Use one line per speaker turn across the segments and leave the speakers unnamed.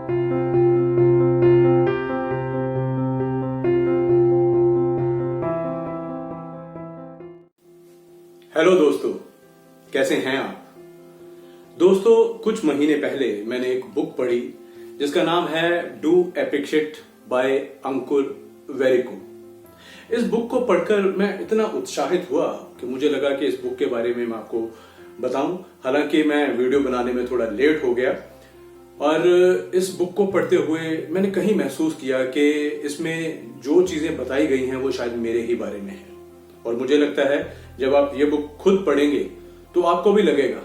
Hello दोस्तों, कैसे हैं आप? दोस्तों, कुछ महीने पहले मैंने एक बुक पढ़ी जिसका नाम है डू एपिक शिट बाय अंकुर वेरिको। इस बुक को पढ़कर मैं इतना उत्साहित हुआ कि मुझे लगा कि इस बुक के बारे में मैं आपको बताऊं। हालांकि मैं वीडियो बनाने में थोड़ा लेट हो गया और इस बुक को पढ़ते हुए मैंने कहीं महसूस किया कि इसमें जो चीजें बताई गई हैं वो शायद मेरे ही बारे में है। और मुझे लगता है जब आप ये बुक खुद पढ़ेंगे तो आपको भी लगेगा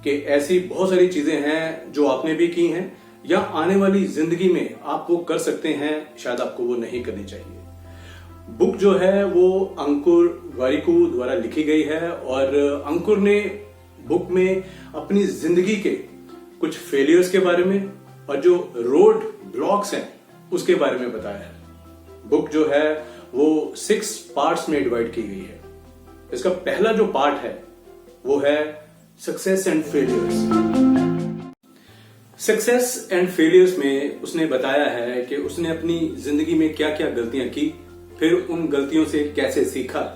कि ऐसी बहुत सारी चीजें हैं जो आपने भी की हैं या आने वाली जिंदगी में आप वो कर सकते हैं, शायद आपको वो नहीं करनी चाहिए। बुक जो है वो अंकुर वारिकू द्वारा लिखी गई है और अंकुर ने बुक में अपनी जिंदगी के कुछ फेलियर्स के बारे में और जो रोड ब्लॉक्स हैं उसके बारे में बताया है। बुक जो है वो 6 पार्ट्स में डिवाइड की गई है। इसका पहला जो पार्ट है वो है success and failures. Success and failures में उसने बताया है कि उसने अपनी जिंदगी में क्या क्या गलतियां की, फिर उन गलतियों से कैसे सीखा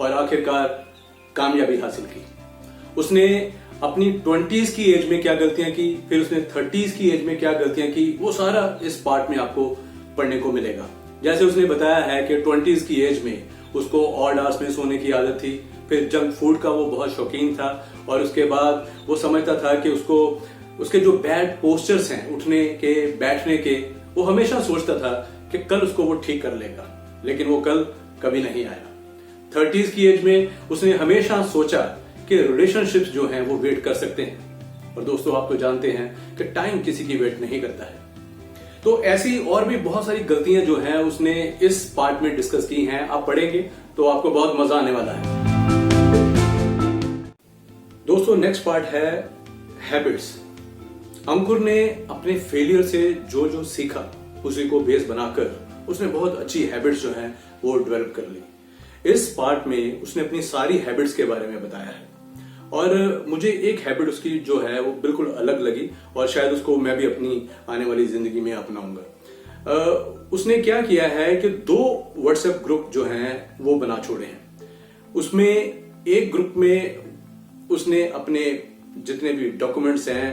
और आखिरकार कामयाबी हासिल की। उसने अपनी 20s की एज में क्या गलतियां की, फिर उसने 30s की एज में क्या गलतियां की, वो सारा इस पार्ट में आपको पढ़ने को मिलेगा। जैसे उसने बताया है कि 20s की एज में उसको ऑड आवर्स में सोने की आदत थी, फिर जंक फूड का वो बहुत शौकीन था और उसके बाद वो समझता था कि उसके जो बैड पोस्चर्स हैं उठने के, बैठने के, वो हमेशा सोचता था कि कल उसको वो ठीक कर लेगा, लेकिन वो कल कभी नहीं आया। 30s की एज में उसने हमेशा सोचा कि रिलेशनशिप्स जो हैं वो वेट कर सकते हैं, और दोस्तों आप तो जानते हैं कि टाइम किसी की वेट नहीं करता है। तो ऐसी और भी बहुत सारी गलतियां जो हैं उसने इस पार्ट में डिस्कस की हैं। आप पढ़ेंगे तो आपको बहुत मजा आने वाला है। दोस्तों, नेक्स्ट पार्ट है हैबिट्स। अंकुर ने अपने फेलियर से जो जो सीखा उसी को बेस बनाकर उसने बहुत अच्छी हैबिट्स जो हैं वो डेवलप कर ली। इस पार्ट में उसने अपनी सारी हैबिट्स के बारे में बताया है और मुझे एक हैबिट उसकी जो है वो बिल्कुल अलग लगी और शायद उसको मैं भी अपनी आने वाली जिंदगी में अपनाऊंगा। उसने क्या किया है कि 2 व्हाट्सएप ग्रुप जो हैं वो बना छोड़े हैं। उसमें एक ग्रुप में उसने अपने जितने भी डॉक्यूमेंट्स हैं,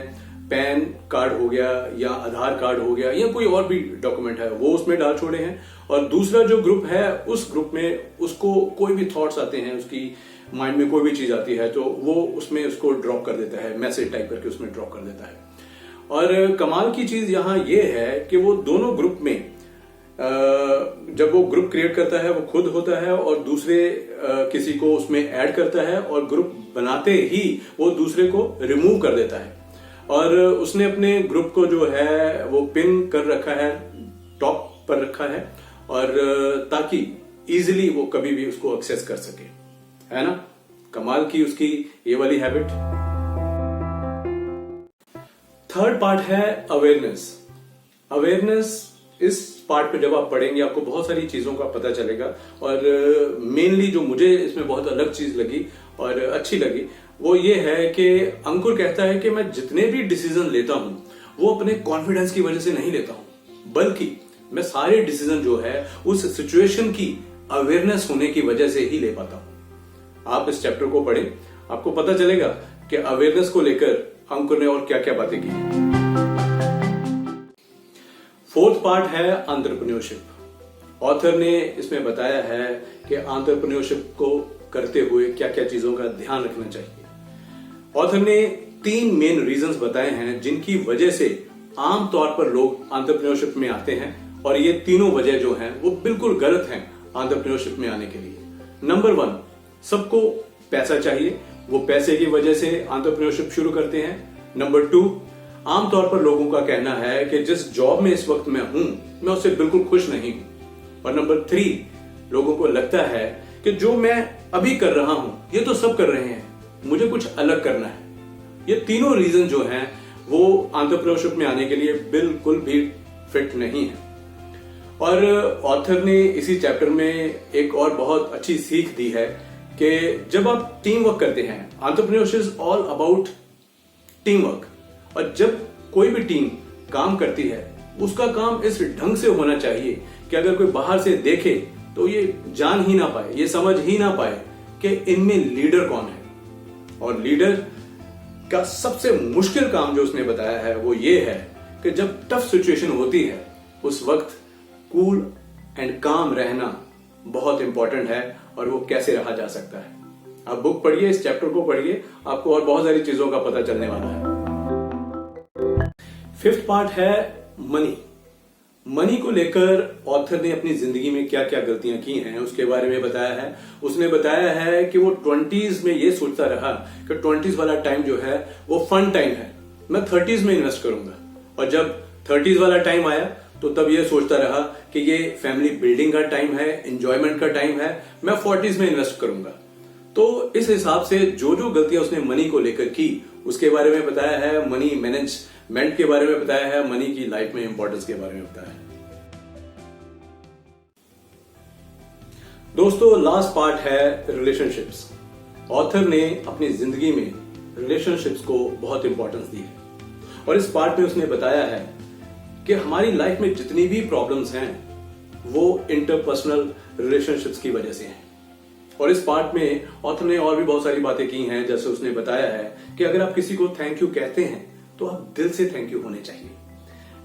पैन कार्ड हो गया या आधार कार्ड हो गया या कोई और भी डॉक्यूमेंट है वो उसमें डाल छोड़े हैं, और दूसरा जो ग्रुप है उस ग्रुप में उसको कोई भी थॉट्स आते हैं, उसकी माइंड में कोई भी चीज आती है तो वो उसमें उसको ड्रॉप कर देता है, मैसेज टाइप करके उसमें ड्रॉप कर देता है। और कमाल की चीज यहां ये है कि वो दोनों ग्रुप में जब वो ग्रुप क्रिएट करता है वो खुद होता है और दूसरे किसी को उसमें ऐड करता है, और ग्रुप बनाते ही वो दूसरे को रिमूव कर देता है। और उसने अपने ग्रुप को जो है वो पिन कर रखा है, टॉप पर रखा है, और ताकि इजीली वो कभी भी उसको एक्सेस कर सके, है ना। कमाल की उसकी ये वाली हैबिट। थर्ड पार्ट है अवेयरनेस। अवेयरनेस इस पार्ट पे जब आप पढ़ेंगे आपको बहुत सारी चीजों का पता चलेगा, और मेनली जो मुझे इसमें बहुत अलग चीज लगी और अच्छी लगी वो ये है कि अंकुर कहता है कि मैं जितने भी डिसीजन लेता हूं वो अपने कॉन्फिडेंस की वजह से नहीं लेता हूं, बल्कि मैं सारे डिसीजन जो है उस सिचुएशन की अवेयरनेस होने की वजह से ही ले पाता हूं। आप इस चैप्टर को पढ़ें, आपको पता चलेगा कि अवेयरनेस को लेकर अंकुर ने और क्या क्या बातें की। फोर्थ पार्ट है एंटरप्रेन्योरशिप। ऑथर ने इसमें बताया है कि एंटरप्रेन्योरशिप को करते हुए क्या क्या चीजों का ध्यान रखना चाहिए। ऑथर ने 3 मेन रीजंस बताए हैं जिनकी वजह से आमतौर पर लोग एंटरप्रेन्योरशिप में आते हैं, और ये तीनों वजह जो हैं वो बिल्कुल गलत हैं एंटरप्रेन्योरशिप में आने के लिए। नंबर 1, सबको पैसा चाहिए, वो पैसे की वजह से एंटरप्रेन्योरशिप शुरू करते हैं। नंबर 2, आमतौर पर लोगों का कहना है कि जिस जॉब में इस वक्त मैं हूं मैं उससे बिल्कुल खुश नहीं हूं। और नंबर 3, लोगों को लगता है कि जो मैं अभी कर रहा हूं ये तो सब कर रहे हैं, मुझे कुछ अलग करना है। ये तीनों रीजन जो हैं वो एंटरप्रेन्योरशिप में आने के लिए बिल्कुल भी फिट नहीं है। और ऑथर ने इसी चैप्टर में एक और बहुत अच्छी सीख दी है कि जब आप टीम वर्क करते हैं, entrepreneurship is all about team work, और जब कोई भी टीम काम करती है उसका काम इस ढंग से होना चाहिए कि अगर कोई बाहर से देखे तो ये जान ही ना पाए, ये समझ ही ना पाए कि इनमें लीडर कौन है। और लीडर का सबसे मुश्किल काम जो उसने बताया है वो ये है कि जब टफ सिचुएशन होती है उस वक्त कूल एंड काम रहना बहुत इंपॉर्टेंट है, और वो कैसे रहा जा सकता है। आप बुक पढ़िए, इस चैप्टर को पढ़िए, आपको और बहुत सारी चीजों का पता चलने वाला है। फिफ्थ पार्ट है मनी। मनी को लेकर ऑथर ने अपनी जिंदगी में क्या क्या गलतियां की हैं उसके बारे में बताया है। उसने बताया है कि वो 20s में ये सोचता रहा कि 20s वाला टाइम जो है वो फन टाइम है, मैं 30s में इन्वेस्ट करूंगा, और जब 30s वाला टाइम आया तो तब ये सोचता रहा कि ये फैमिली बिल्डिंग का टाइम है, एंजॉयमेंट का टाइम है, मैं 40s में इन्वेस्ट करूंगा। तो इस हिसाब से जो जो गलतियां उसने मनी को लेकर की उसके बारे में बताया है, मनी मैनेजमेंट के बारे में बताया है, मनी की लाइफ में इंपॉर्टेंस के बारे में बताया है। दोस्तों, लास्ट पार्ट है रिलेशनशिप्स। ऑथर ने अपनी जिंदगी में रिलेशनशिप्स को बहुत इंपॉर्टेंस दी है, और इस पार्ट में उसने बताया है कि हमारी लाइफ में जितनी भी प्रॉब्लम्स हैं वो इंटरपर्सनल रिलेशनशिप्स की वजह से हैं। और इस पार्ट में ऑथर ने और भी बहुत सारी बातें की हैं, जैसे उसने बताया है कि अगर आप किसी को थैंक यू कहते हैं तो आप दिल से थैंक यू होने चाहिए।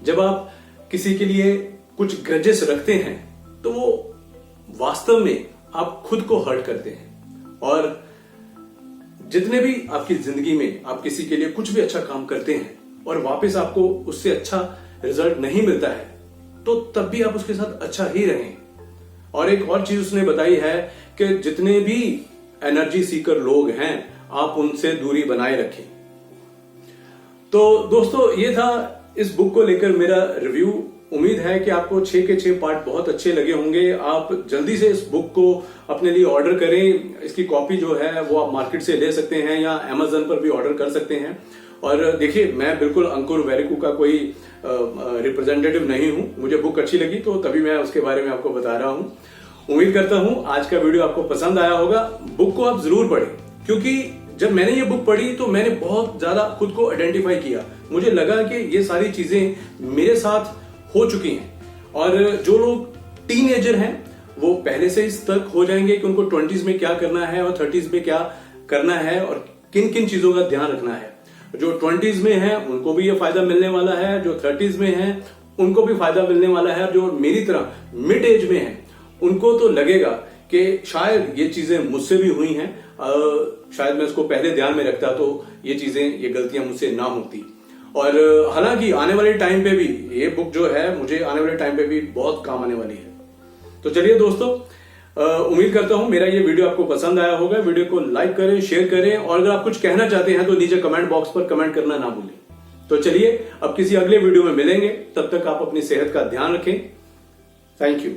जब आप किसी के लिए कुछ ग्रजेस रखते हैं तो वो वास्तव में आप खुद को हर्ट करते हैं। और जितने भी आपकी जिंदगी में आप किसी के लिए कुछ भी अच्छा काम करते हैं और वापस आपको उससे अच्छा रिजल्ट नहीं मिलता है तो तब भी आप उसके साथ अच्छा ही रहें। और एक और चीज उसने बताई है कि जितने भी एनर्जी सीकर लोग हैं आप उनसे दूरी बनाए रखें। तो दोस्तों, ये था इस बुक को लेकर मेरा रिव्यू। उम्मीद है कि आपको 6 के 6 पार्ट बहुत अच्छे लगे होंगे। आप जल्दी से इस बुक को अपने लिए ऑर्डर करें। इसकी कॉपी जो है वो आप मार्केट से ले सकते हैं या अमेज़न पर भी ऑर्डर कर सकते हैं। और देखिए, मैं बिल्कुल अंकुर वेरिकू का कोई रिप्रेजेंटेटिव नहीं हूं, मुझे बुक अच्छी लगी तो तभी मैं उसके बारे में आपको बता रहा हूं। उम्मीद करता हूं आज का वीडियो आपको पसंद आया होगा। बुक को आप जरूर पढ़ें, क्योंकि जब मैंने ये बुक पढ़ी तो मैंने बहुत ज्यादा खुद को आइडेंटिफाई किया। मुझे लगा कि ये सारी चीजें मेरे साथ हो चुकी हैं, और जो लोग टीनेजर हैं वो पहले से ही सतर्क हो जाएंगे कि उनको 20s में क्या करना है और 30s में क्या करना है और किन किन चीजों का ध्यान रखना है। जो 20s में है उनको भी ये फायदा मिलने वाला है, जो 30s में है उनको भी फायदा मिलने वाला है, जो मेरी तरह मिड एज में है उनको तो लगेगा कि शायद ये चीजें मुझसे भी हुई हैं, शायद मैं उसको पहले ध्यान में रखता तो ये चीजें, ये गलतियां मुझसे ना होती। और हालांकि आने वाले टाइम पे भी ये बुक जो है मुझे आने वाले टाइम पे भी बहुत काम आने वाली है। तो चलिए दोस्तों, उम्मीद करता हूं मेरा ये वीडियो आपको पसंद आया होगा। वीडियो को लाइक करें, शेयर करें, और अगर आप कुछ कहना चाहते हैं तो नीचे कमेंट बॉक्स पर कमेंट करना ना भूलें। तो चलिए अब किसी अगले वीडियो में मिलेंगे, तब तक आप अपनी सेहत का ध्यान रखें। Thank you.